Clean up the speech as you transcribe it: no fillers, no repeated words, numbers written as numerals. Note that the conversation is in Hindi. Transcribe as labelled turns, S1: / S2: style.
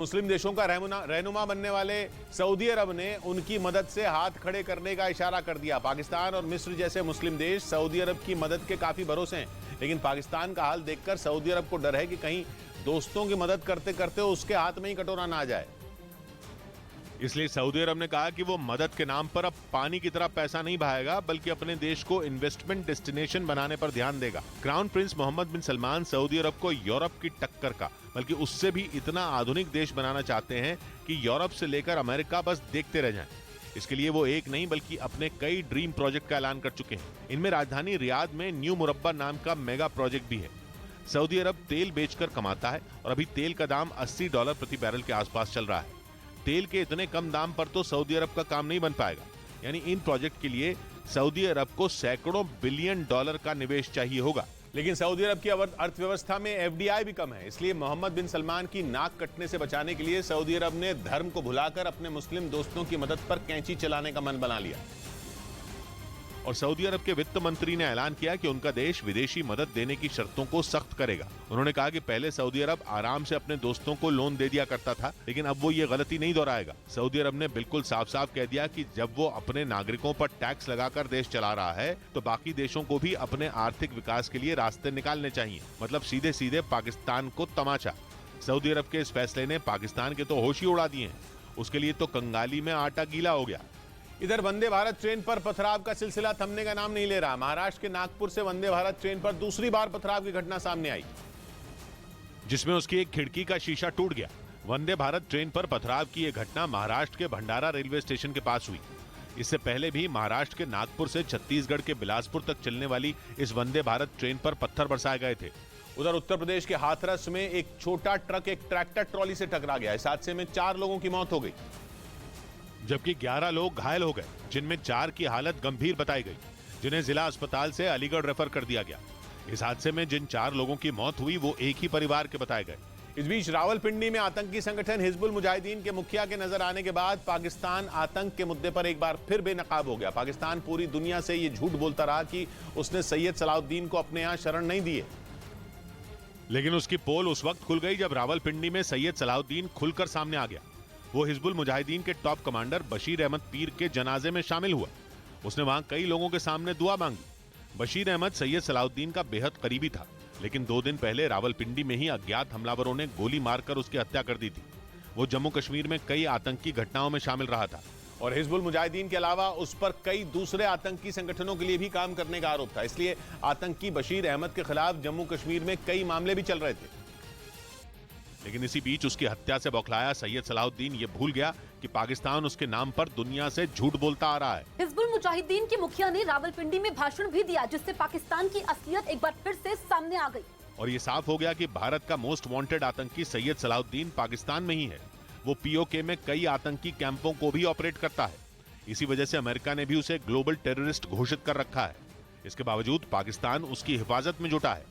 S1: मुस्लिम देशों का रहनुमा बनने वाले सऊदी अरब ने उनकी मदद से हाथ खड़े करने का इशारा कर दिया। पाकिस्तान और मिस्र जैसे मुस्लिम देश सऊदी अरब की मदद के काफी भरोसे हैं, लेकिन पाकिस्तान का हाल देखकर सऊदी अरब को डर है कि कहीं दोस्तों की मदद करते करते उसके हाथ में ही कटोरा ना आ जाए। इसलिए सऊदी अरब ने कहा कि वो मदद के नाम पर अब पानी की तरह पैसा नहीं बहाएगा, बल्कि अपने देश को इन्वेस्टमेंट डेस्टिनेशन बनाने पर ध्यान देगा। क्राउन प्रिंस मोहम्मद बिन सलमान सऊदी अरब को यूरोप की टक्कर का, बल्कि उससे भी इतना आधुनिक देश बनाना चाहते हैं कि यूरोप से लेकर अमेरिका बस देखते रह जाएं। इसके लिए वो एक नहीं बल्कि अपने कई ड्रीम प्रोजेक्ट का ऐलान कर चुके हैं। इनमें राजधानी रियाद में न्यू मुरब्बा नाम का मेगा प्रोजेक्ट भी है। सऊदी अरब तेल बेचकर कमाता है और अभी तेल का दाम $80 प्रति बैरल के आसपास चल रहा है। तेल के इतने कम दाम पर तो सऊदी अरब का काम नहीं बन पाएगा। यानी इन प्रोजेक्ट के लिए सऊदी अरब को सैकड़ों बिलियन डॉलर का निवेश चाहिए होगा। लेकिन सऊदी अरब की अर्थव्यवस्था में एफडीआई भी कम है, इसलिए मोहम्मद बिन सलमान की नाक कटने से बचाने के लिए सऊदी अरब ने धर्म को भुलाकर अपने मुस्लिम दोस्तों की मदद पर कैंची चलाने का मन बना लिया। और सऊदी अरब के वित्त मंत्री ने ऐलान किया कि उनका देश विदेशी मदद देने की शर्तों को सख्त करेगा। उन्होंने कहा कि पहले सऊदी अरब आराम से अपने दोस्तों को लोन दे दिया करता था, लेकिन अब वो ये गलती नहीं दोहराएगा। सऊदी अरब ने बिल्कुल साफ साफ कह दिया कि जब वो अपने नागरिकों पर टैक्स लगाकर देश चला रहा है, तो बाकी देशों को भी अपने आर्थिक विकास के लिए रास्ते निकालने चाहिए। मतलब सीधे सीधे पाकिस्तान को तमाचा। सऊदी अरब के इस फैसले ने पाकिस्तान के तो होश ही उड़ा दिए हैं। उसके लिए तो कंगाली में आटा गीला हो गया। इधर वंदे भारत ट्रेन पर पथराव का सिलसिला थमने का नाम नहीं ले रहा। महाराष्ट्र के नागपुर से वंदे भारत ट्रेन पर दूसरी बार पथराव की घटना सामने आई, जिसमें उसकी एक खिड़की का शीशा टूट गया। वंदे भारत ट्रेन पर पथराव की यह घटना महाराष्ट्र के भंडारा रेलवे स्टेशन के पास हुई। इससे पहले भी महाराष्ट्र के नागपुर से छत्तीसगढ़ के बिलासपुर तक चलने वाली इस वंदे भारत ट्रेन पर पत्थर बरसाए गए थे। उधर उत्तर प्रदेश के हाथरस में एक छोटा ट्रक एक ट्रैक्टर ट्रॉली से टकरा गया। इस हादसे में 4 लोगों की मौत हो गई, जबकि 11 लोग घायल हो गए, जिनमें 4 की हालत गंभीर बताई गई, जिन्हें जिला अस्पताल से अलीगढ़ रेफर कर दिया गया। इस हादसे में जिन 4 लोगों की मौत हुई वो एक ही परिवार के बताए गए। इस बीच रावलपिंडी में आतंकी संगठन हिजबुल मुजाहिदीन के मुखिया के नजर आने के बाद पाकिस्तान आतंक के मुद्दे पर एक बार फिर बेनकाब हो गया। पाकिस्तान पूरी दुनिया से ये झूठ बोलता रहा कि उसने सैयद सलाउद्दीन को अपने यहां शरण नहीं दी है, लेकिन उसकी पोल उस वक्त खुल गई जब रावलपिंडी में सैयद सलाउद्दीन खुलकर सामने आ गया। वो हिजबुल मुजाहिदीन के टॉप कमांडर बशीर अहमद पीर के जनाजे में शामिल हुआ। उसने वहां कई लोगों के सामने दुआ मांगी। बशीर अहमद सैयद सलाउद्दीन का बेहद करीबी था, लेकिन 2 दिन पहले रावलपिंडी में ही अज्ञात हमलावरों ने गोली मारकर उसकी हत्या कर दी थी। वो जम्मू कश्मीर में कई आतंकी घटनाओं में शामिल रहा था और हिजबुल मुजाहिदीन के अलावा उस पर कई दूसरे आतंकी संगठनों के लिए भी काम करने का आरोप था। इसलिए आतंकी बशीर अहमद के खिलाफ जम्मू कश्मीर में कई मामले भी चल रहे थे। लेकिन इसी बीच उसकी हत्या से बौखलाया सैयद सलाउद्दीन ये भूल गया कि पाकिस्तान उसके नाम पर दुनिया से झूठ बोलता आ रहा है।
S2: हिजबुल मुजाहिदीन के मुखिया ने रावलपिंडी में भाषण भी दिया, जिससे पाकिस्तान की असलियत एक बार फिर से सामने आ गई।
S1: और ये साफ हो गया कि भारत का मोस्ट वांटेड आतंकी सैयद सलाउद्दीन पाकिस्तान में ही है। वो पीओके में कई आतंकी कैंपों को भी ऑपरेट करता है। इसी वजह से अमेरिका ने भी उसे ग्लोबल टेररिस्ट घोषित कर रखा है। इसके बावजूद पाकिस्तान उसकी हिफाजत में जुटा है।